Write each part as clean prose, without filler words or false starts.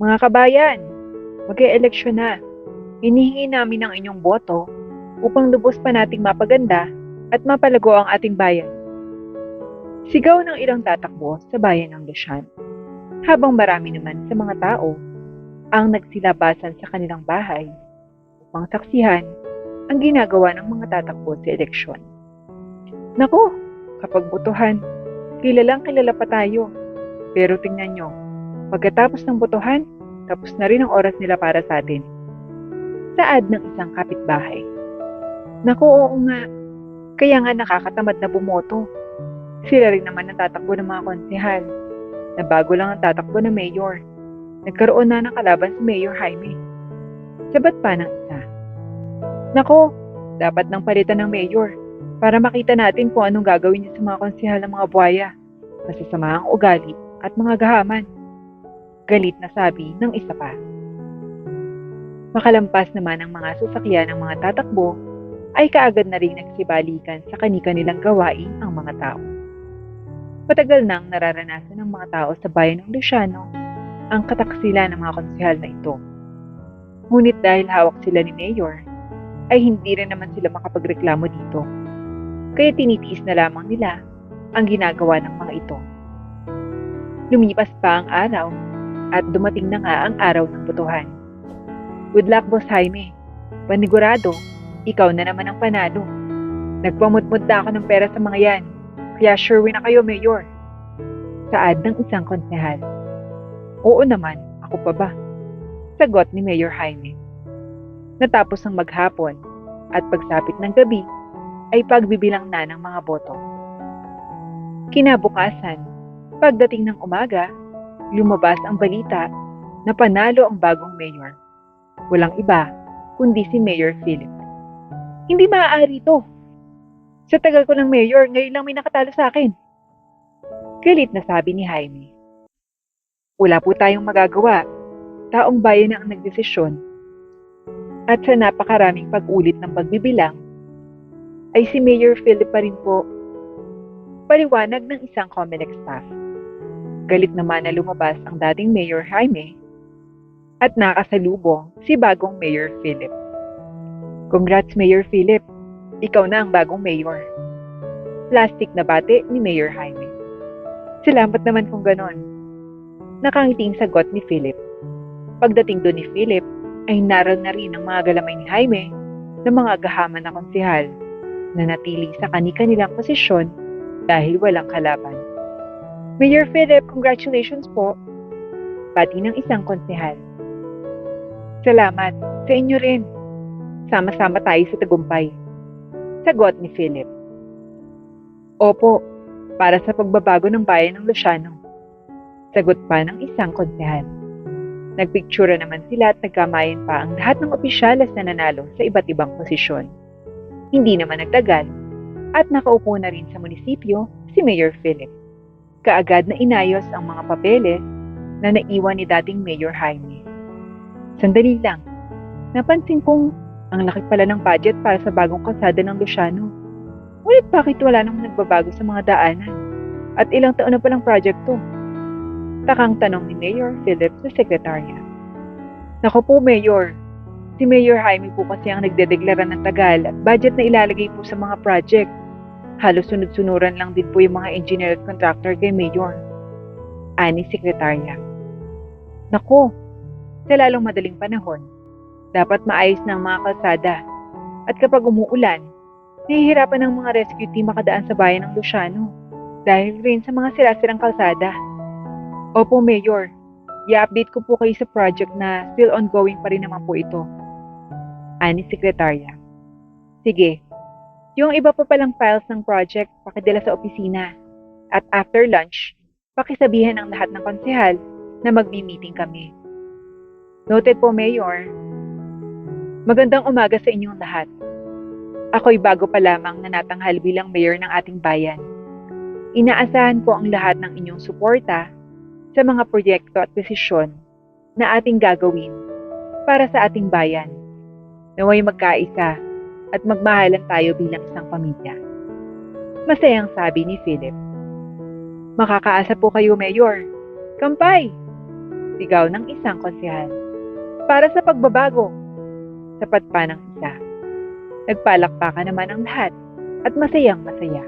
Mga kabayan, mag-e-eleksyon na. Hinihingi namin ang inyong boto upang lubos pa nating mapaganda at mapalago ang ating bayan. Sigaw ng ilang tatakbo sa bayan ng Lushan. Habang marami naman sa mga tao ang nagsilabasan sa kanilang bahay upang saksihan ang ginagawa ng mga tatakbo sa eleksyon. Nako, kapag botohan, kilalang kilala pa tayo. Pero tingnan nyo, pagkatapos ng botohan, tapos na rin ang oras nila para sa atin. Saad ng isang kapitbahay. Naku, oo nga. Kaya nga nakakatamad na bumoto. Sila rin naman ang tatakbo ng mga konsehal. Na bago lang ang tatakbo ng mayor. Nagkaroon na ng kalaban si Mayor Jaime. Sabat pa ng isa. Naku, dapat nang palitan ng mayor para makita natin kung anong gagawin niya sa mga konsehal ng mga buhaya, masasamaang ugali at mga gahaman. Galit na sabi ng isa pa. Makalampas naman ang mga sasakyan ng mga tatakbo, ay kaagad na rin nagsibalikan sa kani-kanilang gawain ang mga tao. Matagal nang nararanasan ng mga tao sa bayan ng Luciano ang kataksila ng mga konsehal na ito. Ngunit dahil hawak sila ni Mayor, ay hindi rin naman sila makapagreklamo dito. Kaya tinitiis na lamang nila ang ginagawa ng mga ito. Lumipas pa ang araw at dumating na nga ang araw ng botohan. Good luck, Boss Jaime. Panigurado, ikaw na naman ang panalo. Nagpamudmud na ako ng pera sa mga yan. Kaya sure win na kayo, Mayor. Saad ng isang konsehal. Oo naman, ako pa ba? Sagot ni Mayor Jaime. Natapos ang maghapon at pagsapit ng gabi ay pagbibilang na ng mga boto. Kinabukasan, pagdating ng umaga, lumabas ang balita na panalo ang bagong mayor. Walang iba kundi si Mayor Philip. Hindi maaari ito. Sa tagal ko ng mayor, ngayon lang may nakatalo sa akin. Galit na sabi ni Jaime. Wala po tayong magagawa. Taong bayan na ang nagdesisyon. At sa napakaraming pag-ulit ng pagbibilang, ay si Mayor Philip pa rin po. Paliwanag ng isang COMELEC staff. Galit naman na lumabas ang dating Mayor Jaime at nakasalubong si bagong Mayor Philip. Congrats, Mayor Philip. Ikaw na ang bagong mayor. Plastic na bate ni Mayor Jaime. Salamat naman kung ganon. Nakangiting sagot ni Philip. Pagdating doon ni Philip, ay naral na rin ang mga galamay ni Jaime ng mga gahaman na konsehal na natili sa kani-kanilang posisyon dahil walang kalaban. Mayor Philip, congratulations po. Pati ng isang konsehal. Salamat, sa inyo rin. Sama-sama tayo sa tagumpay. Sagot ni Philip. Opo, para sa pagbabago ng bayan ng Luciano. Sagot pa ng isang konsehal. Nagpiktura naman sila at nagkamayan pa ang lahat ng opisyalas na nanalo sa iba't ibang posisyon. Hindi naman nagtagal at nakaupo na rin sa munisipyo si Mayor Philip. Kaagad na inayos ang mga papeles na naiwan ni dating Mayor Jaime. Sandali lang, napansin kong ang laki pala ng budget para sa bagong kalsada ng Luciano. Ngunit bakit wala namang nagbabago sa mga daanan? At ilang taon na palang project to? Takang tanong ni Mayor Philip sa sekretarya. Naku po, Mayor. Si Mayor Jaime po kasi ang nagdedeklara ng tagal at budget na ilalagay po sa mga project. Halos sunod-sunuran lang din po yung mga engineer at contractor kay Mayor. Ani sekretarya. Naku, sa lalong madaling panahon, dapat maayos ng mga kalsada. At kapag umuulan, nahihirapan ng mga rescue team makadaan sa bayan ng Luciano dahil rin sa mga sirasirang kalsada. Opo, Mayor. I-update ko po kayo sa project na still ongoing pa rin naman po ito. Ani sekretarya. Sige, yung iba pa palang files ng project pakidala sa opisina. At after lunch, pakisabihan ang lahat ng konsehal na magmi-meeting kami. Noted po, Mayor. Magandang umaga sa inyong lahat. Ako'y bago pa lamang na natanghal bilang mayor ng ating bayan. Inaasahan ko ang lahat ng inyong suporta sa mga proyekto at desisyon na ating gagawin para sa ating bayan. Naway magkaisa at magmahalan tayo bilang isang pamilya. Masayang sabi ni Philip. Makakaasa po kayo, Mayor. Kampay! Sigaw ng isang konsehal. Para sa pagbabago. Sapat pa ng isa. Nagpalakpakan naman ang lahat at masayang masaya.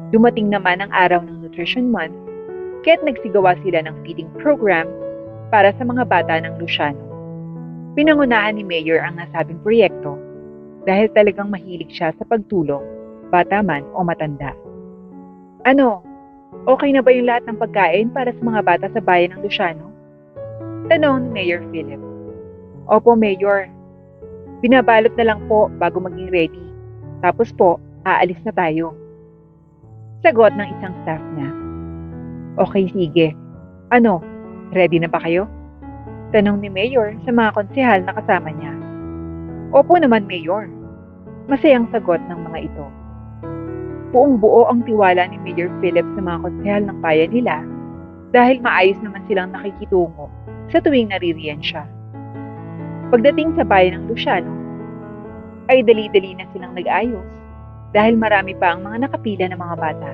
Dumating naman ang araw ng Nutrition Month, kaya't nagsigawa sila ng feeding program para sa mga bata ng Luciano. Pinangunahan ni Mayor ang nasabing proyekto dahil talagang mahilig siya sa pagtulong, bata man o matanda. Ano, okay na ba yung lahat ng pagkain para sa mga bata sa bayan ng Luciano? Tanong ni Mayor Philip. Opo, Mayor. Binabalot na lang po bago maging ready. Tapos po, aalis na tayo. Sagot ng isang staff niya. Okay, sige. Ano, ready na ba kayo? Tanong ni Mayor sa mga konsehal na kasama niya. Opo naman, Mayor. Masayang sagot ng mga ito. Buong buo ang tiwala ni Mayor Philip sa mga konsehal ng bayan nila dahil maayos naman silang nakikitungo sa tuwing naririyan siya. Pagdating sa bayan ng Luciano, ay dali-dali na silang nag-ayos dahil marami pa ang mga nakapila ng mga bata.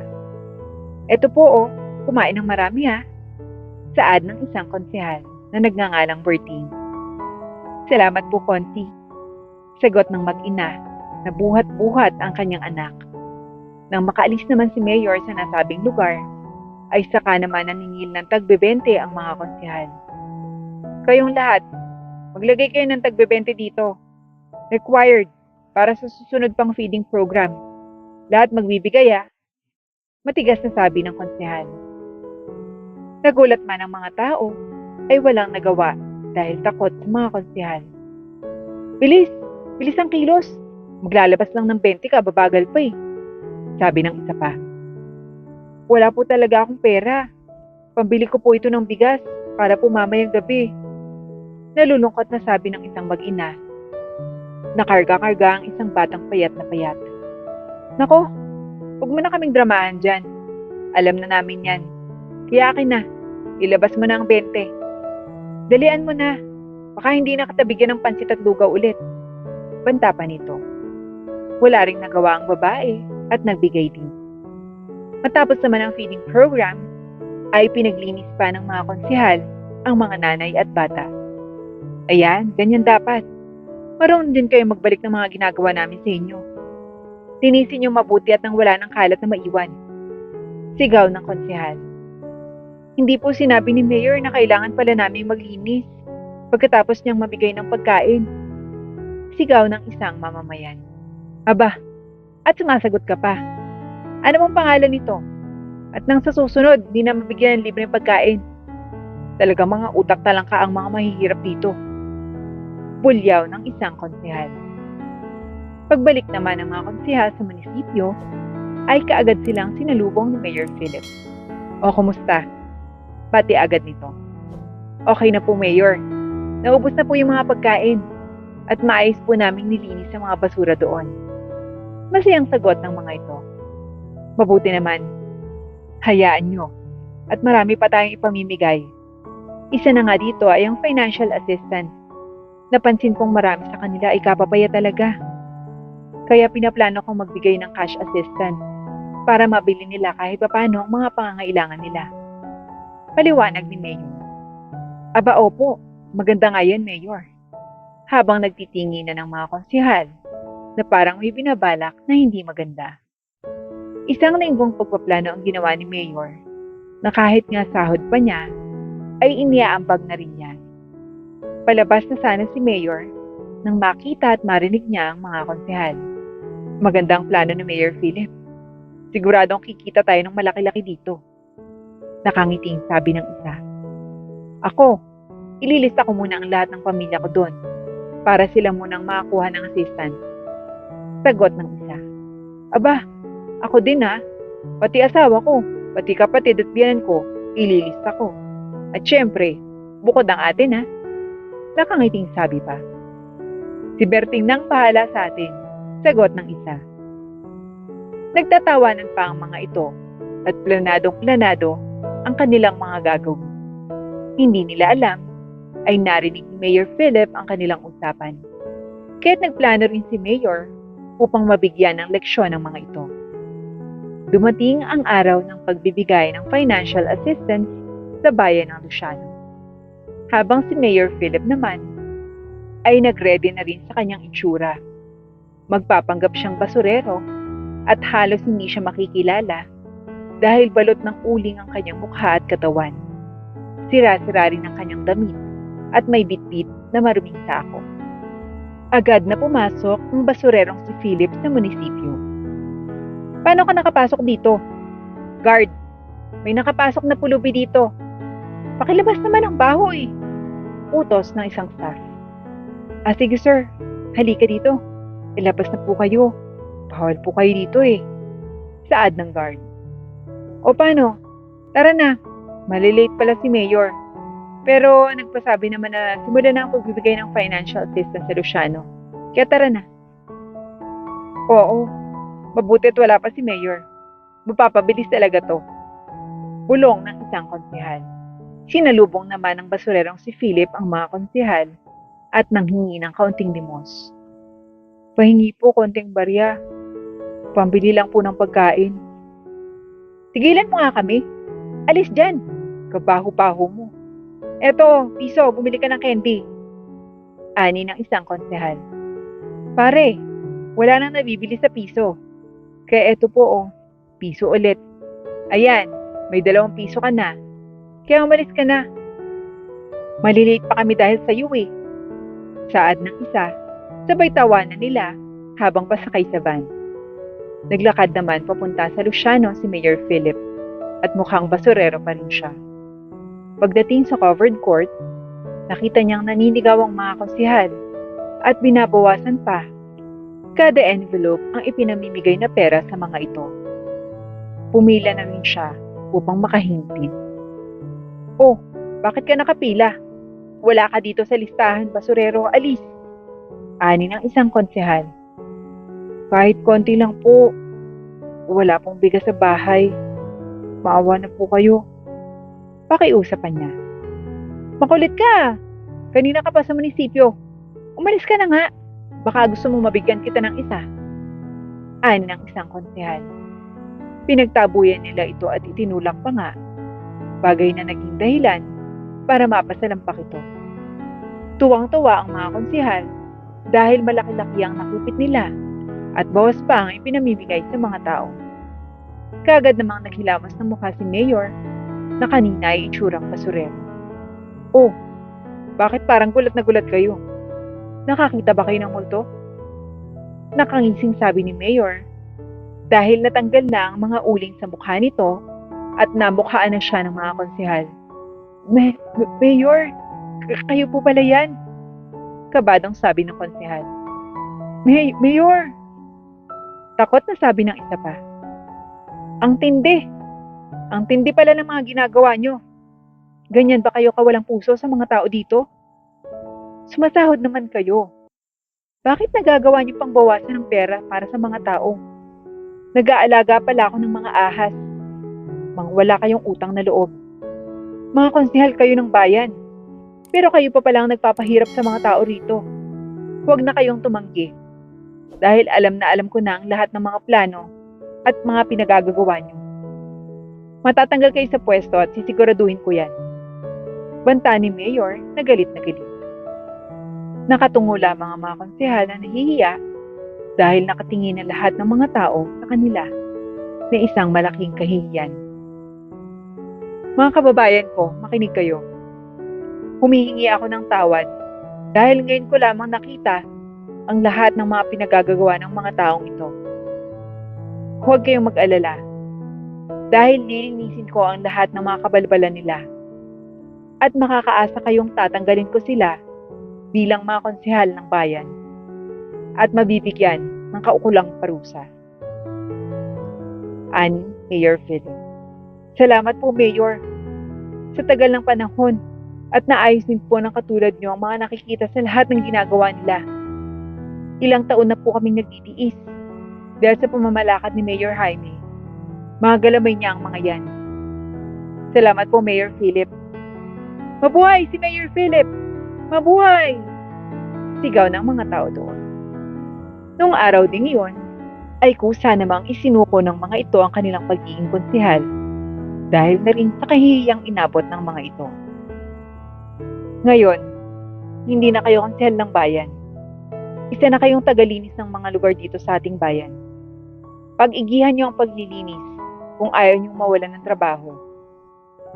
Eto po kumain ng marami ha, saad ng isang konsehal na nagngangalang Bertine. Salamat po, Konsi. Sagot ng mag-ina na buhat-buhat ang kanyang anak. Nang makaalis naman si Mayor sa nasabing lugar, ay saka naman naningil ng tagbebente ang mga konsehal. Kayong lahat, maglagay kayo ng tagbebente dito. Required para sa susunod pang feeding program. Lahat magbibigay Matigas na sabi ng konsehal. Nagulat man ang mga tao ay walang nagawa dahil takot sa mga konsehal. Bilis! Bilis ang kilos! Maglalabas lang ng 20 ka, babagal pa Sabi ng isa pa. Wala po talaga akong pera. Pambili ko po ito ng bigas para po mamayang gabi. Nalulungkot na sabi ng isang mag-ina. Nakarga-karga ang isang batang payat na payat. Nako, huwag mo na kaming dramahan dyan. Alam na namin yan. Kaya akin na, ilabas mo na ang 20. Dalian mo na, baka hindi na katabigyan ng pansit at lugaw ulit. Banta pa nito. Wala ring nagawa ang babae at nagbigay din. Matapos naman ang feeding program, ay pinaglinis pa ng mga konsehal ang mga nanay at bata. Ayan, ganyan dapat. Marunong din kayo magbalik ng mga ginagawa namin sa inyo. Tinisin niyo mabuti at nang wala ng kalat na maiwan. Sigaw ng konsehal. Hindi po sinabi ni Mayor na kailangan pala namin maglinis pagkatapos niyang mabigay ng pagkain. Sigaw ng isang mamamayan. Aba, at sumasagot ka pa. Ano mong pangalan nito? At nang sa susunod, di na mabigyan ng libreng pagkain. Talagang mga utak talangka ang mga mahihirap dito. Bulyaw ng isang konsehal. Pagbalik naman ng mga konsehal sa munisipyo, ay kaagad silang sinalubong ni Mayor Philip. O, kumusta? Pati agad nito. Okay na po, Mayor. Naubos na po yung mga pagkain at maayos po naming nilinis ang mga basura doon. Masayang sagot ng mga ito. Mabuti naman. Hayaan nyo. At marami pa tayong ipamimigay. Isa na nga dito ay ang financial assistance. Napansin kong marami sa kanila ay kapapaya talaga. Kaya pinaplano kong magbigay ng cash assistance para mabili nila kahit paano ang mga pangangailangan nila. Paliwanag ni Mayor. Aba opo, maganda nga yan, Mayor. Habang nagtitingi na ng mga konsehal na parang may binabalak na hindi maganda. Isang linggong pagpaplano ang ginawa ni Mayor na kahit nga sahod pa niya ay iniaambag na rin niya. Palabas na sana si Mayor nang makita at marinig niya ang mga konsehal. Magandang plano ni Mayor Philip. Siguradong kikita tayo ng malaki-laki dito. Nakangiting sabi ng isa. Ako, ililista ko muna ang lahat ng pamilya ko doon para sila munang makakuha ng assistance. Sagot ng isa. Aba, ako din pati asawa ko, pati kapatid at biyanan ko, ililista ko. At syempre, bukod ang atin Nakangiting sabi pa. Si Berting nang bahala sa atin, sagot ng isa. Nagtatawanan pa ang mga ito at planadong-planado ang kanilang mga gagawin. Hindi nila alam ay narinig ni Mayor Philip ang kanilang usapan. Kaya't nagplano rin si Mayor upang mabigyan ng leksyon ang mga ito. Dumating ang araw ng pagbibigay ng financial assistance sa bayan ng Luciano. Habang si Mayor Philip naman ay nagready na rin sa kanyang itsura. Magpapanggap siyang basurero at halos hindi siya makikilala dahil balot ng uling ang kanyang mukha at katawan. Sira-sira rin ang kanyang damit at may bitbit na maruming sako. Agad na pumasok ang basurerong si Philip sa munisipyo. Paano ka nakapasok dito? Guard, may nakapasok na pulubi dito. Pakilabas naman ang bahoy. Utos ng isang staff. Sige sir, halika dito. Ilabas na po kayo. Bawal po kayo dito eh. Saad ng guard. O paano? Tara na. Malilate pala si Mayor. Pero nagpasabi naman na simulan na ang pagbibigay ng financial assistance sa Luciano. Kaya tara na. Oo, mabutit wala pa si Mayor. Mapapabilis talaga to. Bulong ng isang konsehal. Sinalubong naman ng basurerong si Philip ang mga konsehal at nanghingi ng kaunting limos. Pahingi po konting barya. Pambili lang po ng pagkain. Tigilan mo nga kami. Alis dyan. Kabaho-baho mo. Eto, piso, bumili ka ng candy. Ani ng isang konsehal. Pare, wala nang nabibili sa piso. Kaya eto po piso ulit. Ayan, may 2 piso ka na. Kaya umalis ka na. Malilate pa kami dahil sa iyo eh. Saad ng isa, sabay tawanan nila habang pasakay sa van. Naglakad naman papunta sa Luciano si Mayor Philip at mukhang basurero pa rin siya. Pagdating sa covered court, nakita niyang naninigaw ang mga konsehal at binabawasan pa kada envelope ang ipinamimigay na pera sa mga ito. Pumila na rin siya upang makahintin. Oh, bakit ka nakapila? Wala ka dito sa listahan, basurero, alis. Ani ng isang konsehal. Kahit konti lang po. Wala pong bigas sa bahay. Maawa na po kayo. Pakiusapan niya. Makulit ka. Kanina ka pa sa munisipyo. Umalis ka na nga. Baka gusto mong mabigyan kita ng isa. Ani ng isang konsehal. Pinagtabuyan nila ito at itinulak pa nga. Bagay na naging dahilan para mapasalampak ito. Tuwang-tuwa ang mga konsehal dahil malaki-laki ang nakupit nila at bawas pa ang ipinamimigay sa mga tao. Kaagad namang naghilamas ng mukha si Mayor na kanina ay itsurang basurero. Oh, bakit parang gulat na gulat kayo? Nakakita ba kayo ng multo? Nakangising sabi ni Mayor dahil natanggal na ang mga uling sa mukha nito at namukhaan na siya ng mga konsehal. Mayor, kayo po pala yan? Kabadong sabi ng konsehal. Mayor! Takot na sabi ng isa pa. Ang tindi! Ang tindi pala ng mga ginagawa nyo. Ganyan ba kayo kawalang puso sa mga tao dito? Sumasahod naman kayo. Bakit nagagawa niyo pang bawasan ng pera para sa mga tao? Nag-aalaga pala ako ng mga ahas. Mang wala kayong utang na loob. Mga konsehal kayo ng bayan. Pero kayo pa palang nagpapahirap sa mga tao rito. Huwag na kayong tumanggi. Dahil alam na alam ko na ang lahat ng mga plano at mga pinagagagawa nyo. Matatanggal kayo sa pwesto at sisiguraduhin ko yan. Banta ni Mayor na galit na galit. Nakatungo lamang ang mga konsehal na nahihiya dahil nakatingin na lahat ng mga tao sa kanila na isang malaking kahihiyan. Mga kababayan ko, makinig kayo. Humihingi ako ng tawad dahil ngayon ko lamang nakita ang lahat ng mga pinagagagawa ng mga taong ito. Huwag kayong mag-alala dahil lilinisin ko ang lahat ng mga kabalbalan nila at makakaasa kayong tatanggalin ko sila bilang mga konsehal ng bayan at mabibigyan ng kaukulang parusa. Ani Mayor Philip. Salamat po, Mayor. Sa tagal ng panahon at naayos din po ng katulad niyo ang mga nakikita sa lahat ng ginagawa nila. Ilang taon na po kaming nagtitiis dahil sa pamamalakad ni Mayor Jaime. Mga galamay niya ang mga yan. Salamat po, Mayor Philip. Mabuhay si Mayor Philip! Mabuhay! Sigaw ng mga tao doon. Noong araw ding iyon, ay kusa namang isinuko ng mga ito ang kanilang pagiging konsehal dahil na rin sa kahihiyang inabot ng mga ito. Ngayon, hindi na kayo konsehal ng bayan. Isa na kayong tagalinis ng mga lugar dito sa ating bayan. Pag-igihan niyo ang paglilinis kung ayaw niyong mawalan ng trabaho.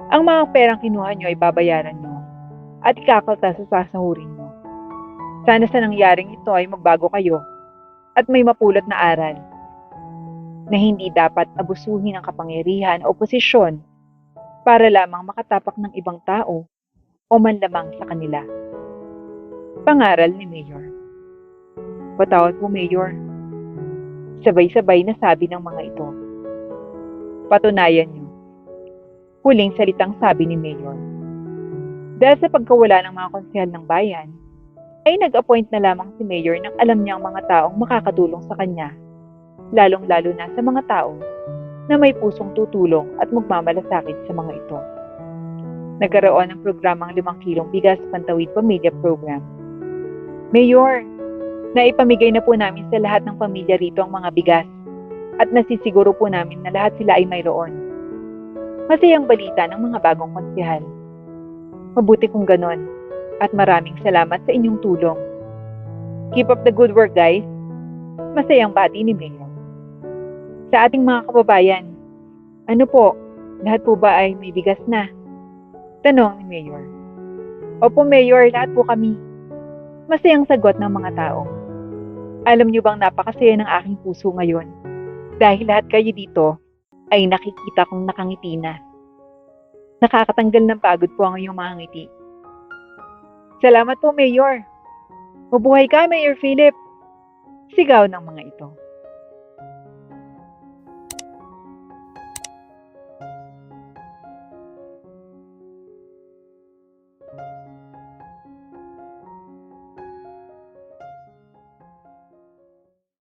Ang mga perang kinuha niyo ay babayaran niyo at ikakaltas sa sasahurin niyo. Sana sa nangyaring ito ay magbago kayo at may mapulot na aral na hindi dapat abusuhin ang kapangyarihan o posisyon para lamang makatapak ng ibang tao o manlamang sa kanila. Pangaral ni Mayor. Patawad po, Mayor. Sabay-sabay na sabi ng mga ito. Patunayan niyo. Huling salitang sabi ni Mayor. Dahil sa pagkawala ng mga konsehal ng bayan, ay nag-appoint na lamang si Mayor ng alam niyang mga taong makakatulong sa kanya, lalong-lalo na sa mga tao na may pusong tutulong at magmamalasakit sa mga ito. Nagkaroon ng programang 5 kilong bigas pantawid pamilya program. Mayor, naipamigay na po namin sa lahat ng pamilya rito ang mga bigas at nasisiguro po namin na lahat sila ay mayroon. Masayang balita ng mga bagong konsehal. Mabuti kung ganon at maraming salamat sa inyong tulong. Keep up the good work, guys. Masayang bati ni Mayor. Sa ating mga kababayan, ano po, lahat po ba ay may bigas na? Tanong ni Mayor. Opo, Mayor, lahat po kami. Masayang sagot ng mga tao. Alam niyo bang napakasaya ng aking puso ngayon dahil lahat kayo dito ay nakikita kong nakangiti na. Nakakatanggal ng pagod po ang iyong mga ngiti. Salamat po, Mayor. Mabuhay ka, Mayor Philip. Sigaw ng mga ito.